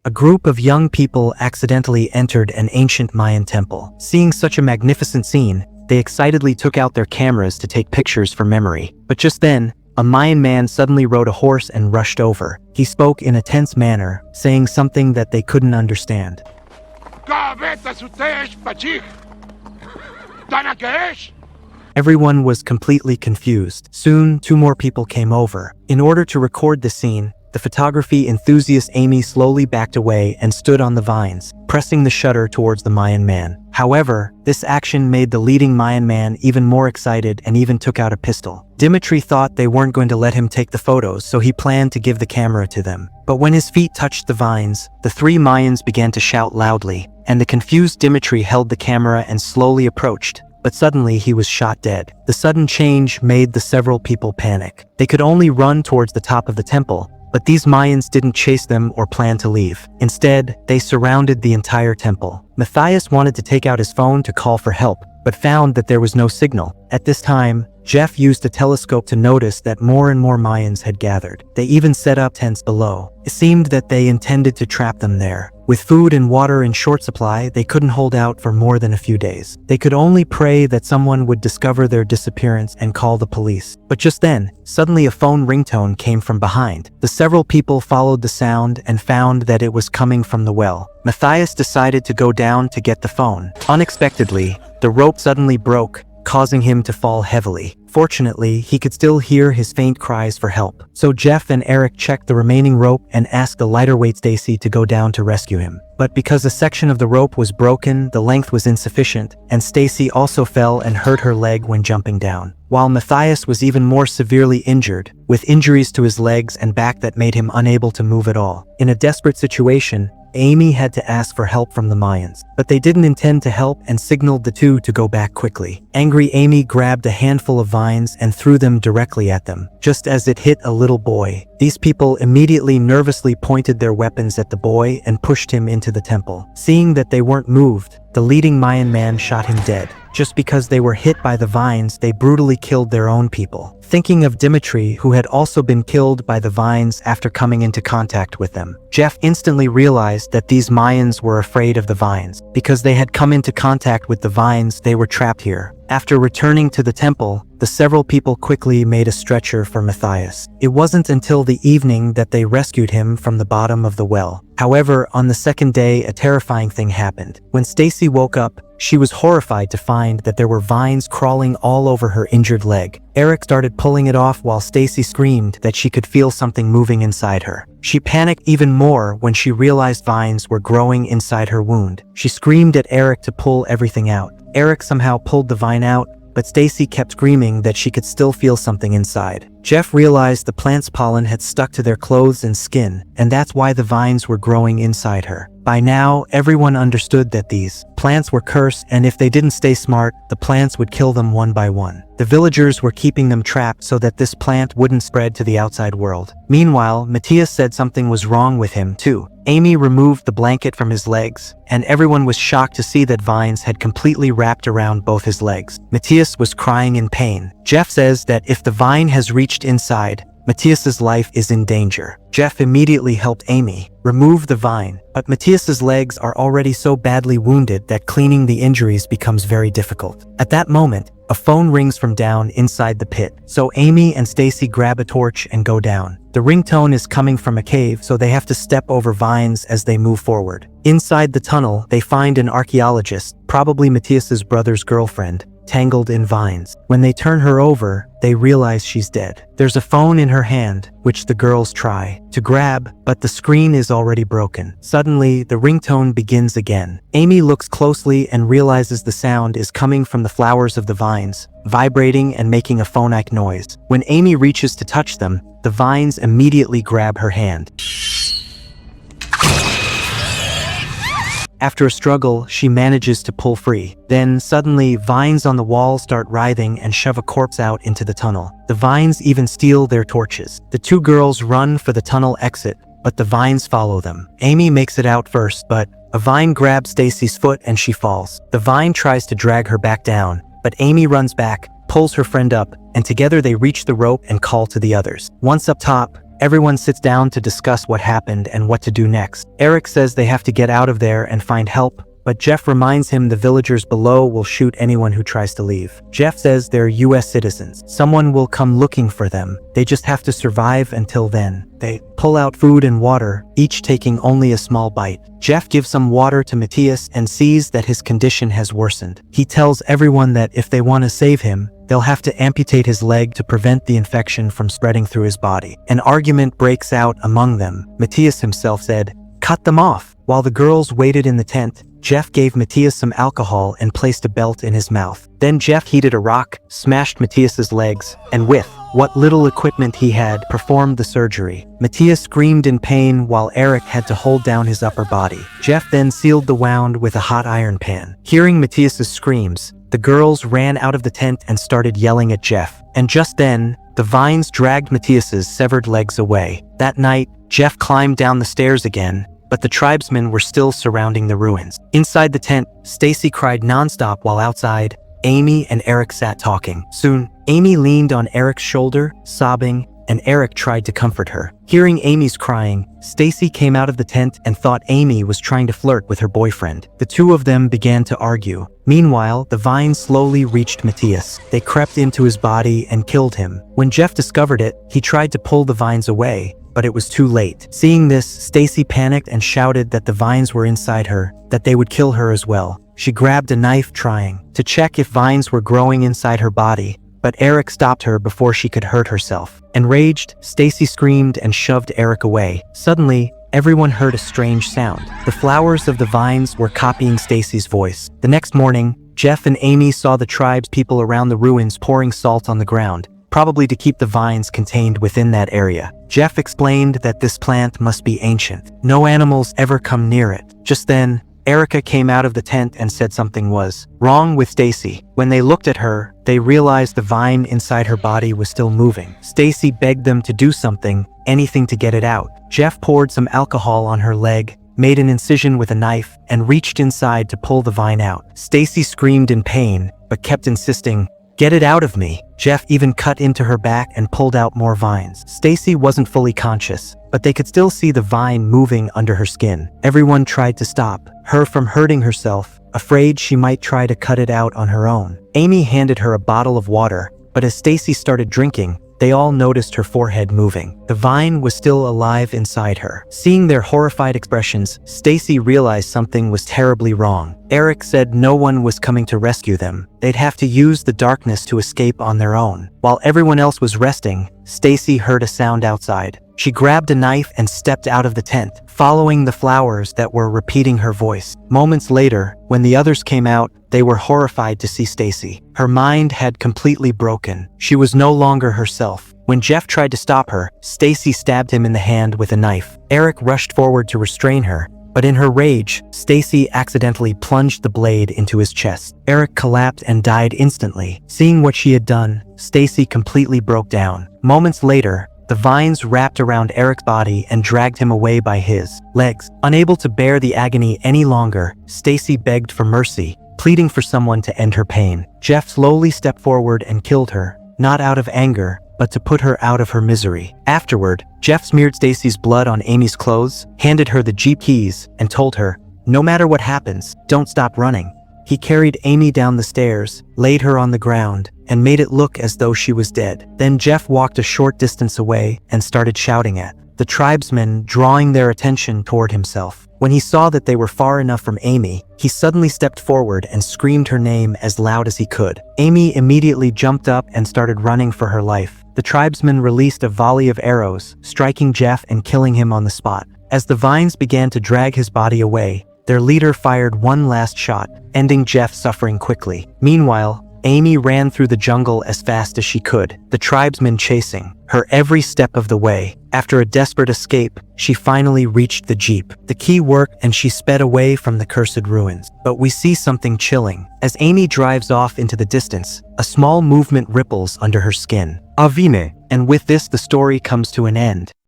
A group of young people accidentally entered an ancient Mayan temple. Seeing such a magnificent scene, they excitedly took out their cameras to take pictures for memory. But just then, a Mayan man suddenly rode a horse and rushed over. He spoke in a tense manner, saying something that they couldn't understand. Everyone was completely confused. Soon, 2 more people came over. In order to record the scene, the photography enthusiast Amy slowly backed away and stood on the vines, pressing the shutter towards the Mayan man. However, this action made the leading Mayan man even more excited and even took out a pistol. Dimitri thought they weren't going to let him take the photos, so he planned to give the camera to them. But when his feet touched the vines, the 3 Mayans began to shout loudly, and the confused Dimitri held the camera and slowly approached. But suddenly he was shot dead. The sudden change made the several people panic. They could only run towards the top of the temple, but these Mayans didn't chase them or plan to leave. Instead, they surrounded the entire temple. Matthias wanted to take out his phone to call for help, but found that there was no signal. At this time, Jeff used a telescope to notice that more and more Mayans had gathered. They even set up tents below. It seemed that they intended to trap them there. With food and water in short supply, they couldn't hold out for more than a few days. They could only pray that someone would discover their disappearance and call the police. But just then, suddenly a phone ringtone came from behind. The several people followed the sound and found that it was coming from the well. Matthias decided to go down to get the phone. Unexpectedly, the rope suddenly broke, causing him to fall heavily. Fortunately, he could still hear his faint cries for help. So Jeff and Eric checked the remaining rope and asked the lighter weight Stacy to go down to rescue him. But because a section of the rope was broken, the length was insufficient, and Stacy also fell and hurt her leg when jumping down. While Matthias was even more severely injured, with injuries to his legs and back that made him unable to move at all. In a desperate situation, Amy had to ask for help from the Mayans, but they didn't intend to help and signaled the 2 to go back quickly. Angry Amy grabbed a handful of vines and threw them directly at them, just as it hit a little boy. These people immediately nervously pointed their weapons at the boy and pushed him into the temple. Seeing that they weren't moved, the leading Mayan man shot him dead. Just because they were hit by the vines, they brutally killed their own people. Thinking of Dimitri, who had also been killed by the vines after coming into contact with them, Jeff instantly realized that these Mayans were afraid of the vines. Because they had come into contact with the vines, they were trapped here. After returning to the temple, the several people quickly made a stretcher for Matthias. It wasn't until the evening that they rescued him from the bottom of the well. However, on the second day, a terrifying thing happened. When Stacy woke up, she was horrified to find that there were vines crawling all over her injured leg. Eric started pulling it off while Stacy screamed that she could feel something moving inside her. She panicked even more when she realized vines were growing inside her wound. She screamed at Eric to pull everything out. Eric somehow pulled the vine out, but Stacy kept screaming that she could still feel something inside. Jeff realized the plant's pollen had stuck to their clothes and skin, and that's why the vines were growing inside her. By now, everyone understood that these plants were cursed, and if they didn't stay smart, the plants would kill them one by one. The villagers were keeping them trapped so that this plant wouldn't spread to the outside world. Meanwhile, Matthias said something was wrong with him too. Amy removed the blanket from his legs, and everyone was shocked to see that vines had completely wrapped around both his legs. Matthias was crying in pain. Jeff says that if the vine has reached inside, Matthias's life is in danger. Jeff immediately helped Amy remove the vine, but Matthias's legs are already so badly wounded that cleaning the injuries becomes very difficult. At that moment, a phone rings from down inside the pit, so Amy and Stacy grab a torch and go down. The ringtone is coming from a cave, so they have to step over vines as they move forward. Inside the tunnel, they find an archaeologist, probably Matthias's brother's girlfriend, tangled in vines. When they turn her over, they realize she's dead. There's a phone in her hand, which the girls try to grab, but the screen is already broken. Suddenly, the ringtone begins again. Amy looks closely and realizes the sound is coming from the flowers of the vines, vibrating and making a phonic noise. When Amy reaches to touch them, the vines immediately grab her hand. After a struggle, she manages to pull free. Then, suddenly, vines on the wall start writhing and shove a corpse out into the tunnel. The vines even steal their torches. The 2 girls run for the tunnel exit, but the vines follow them. Amy makes it out first, but a vine grabs Stacy's foot and she falls. The vine tries to drag her back down, but Amy runs back, pulls her friend up, and together they reach the rope and call to the others. Once up top, Everyone sits down to discuss what happened and what to do next. Eric says they have to get out of there and find help, but Jeff reminds him the villagers below will shoot anyone who tries to leave. Jeff says they're US citizens. Someone will come looking for them. They just have to survive until then. They pull out food and water, each taking only a small bite. Jeff gives some water to Matthias and sees that his condition has worsened. He tells everyone that if they want to save him, they'll have to amputate his leg to prevent the infection from spreading through his body. An argument breaks out among them. Matthias himself said, "Cut them off." While the girls waited in the tent, Jeff gave Matthias some alcohol and placed a belt in his mouth. Then Jeff heated a rock, smashed Matthias's legs, and with what little equipment he had, performed the surgery. Matthias screamed in pain while Eric had to hold down his upper body. Jeff then sealed the wound with a hot iron pan. Hearing Matthias's screams, the girls ran out of the tent and started yelling at Jeff. And just then, the vines dragged Matthias's severed legs away. That night, Jeff climbed down the stairs again, but the tribesmen were still surrounding the ruins. Inside the tent, Stacy cried nonstop while outside, Amy and Eric sat talking. Soon, Amy leaned on Eric's shoulder, sobbing, and Eric tried to comfort her. Hearing Amy's crying, Stacy came out of the tent and thought Amy was trying to flirt with her boyfriend. The two of them began to argue. Meanwhile, the vines slowly reached Matthias. They crept into his body and killed him. When Jeff discovered it, he tried to pull the vines away, but it was too late. Seeing this, Stacy panicked and shouted that the vines were inside her, that they would kill her as well. She grabbed a knife trying to check if vines were growing inside her body, but Eric stopped her before she could hurt herself. Enraged, Stacy screamed and shoved Eric away. Suddenly, everyone heard a strange sound. The flowers of the vines were copying Stacy's voice. The next morning, Jeff and Amy saw the tribe's people around the ruins pouring salt on the ground, probably to keep the vines contained within that area. Jeff explained that this plant must be ancient. No animals ever come near it. Just then, Erica came out of the tent and said something was wrong with Stacy. When they looked at her, they realized the vine inside her body was still moving. Stacy begged them to do something, anything to get it out. Jeff poured some alcohol on her leg, made an incision with a knife, and reached inside to pull the vine out. Stacy screamed in pain, but kept insisting, "Get it out of me." Jeff even cut into her back and pulled out more vines. Stacy wasn't fully conscious, but they could still see the vine moving under her skin. Everyone tried to stop her from hurting herself, afraid she might try to cut it out on her own. Amy handed her a bottle of water, but as Stacy started drinking, they all noticed her forehead moving. The vine was still alive inside her. Seeing their horrified expressions, Stacy realized something was terribly wrong. Eric said no one was coming to rescue them. They'd have to use the darkness to escape on their own. While everyone else was resting, Stacy heard a sound outside. She grabbed a knife and stepped out of the tent, following the flowers that were repeating her voice. Moments later, when the others came out, they were horrified to see Stacy. Her mind had completely broken. She was no longer herself. When Jeff tried to stop her, Stacy stabbed him in the hand with a knife. Eric rushed forward to restrain her, but in her rage, Stacy accidentally plunged the blade into his chest. Eric collapsed and died instantly. Seeing what she had done, Stacy completely broke down. Moments later, the vines wrapped around Eric's body and dragged him away by his legs. Unable to bear the agony any longer, Stacy begged for mercy, pleading for someone to end her pain. Jeff slowly stepped forward and killed her, not out of anger, but to put her out of her misery. Afterward, Jeff smeared Stacy's blood on Amy's clothes, handed her the Jeep keys, and told her, "No matter what happens, don't stop running." He carried Amy down the stairs, laid her on the ground, and made it look as though she was dead. Then Jeff walked a short distance away and started shouting at the tribesmen, drawing their attention toward himself. When he saw that they were far enough from Amy, he suddenly stepped forward and screamed her name as loud as he could. Amy immediately jumped up and started running for her life. The tribesmen released a volley of arrows, striking Jeff and killing him on the spot. As the vines began to drag his body away, their leader fired one last shot, ending Jeff suffering quickly. Meanwhile, Amy ran through the jungle as fast as she could, the tribesmen chasing her every step of the way. After a desperate escape, she finally reached the Jeep. The key worked and she sped away from the cursed ruins. But we see something chilling. As Amy drives off into the distance, a small movement ripples under her skin. Avine. And with this, the story comes to an end.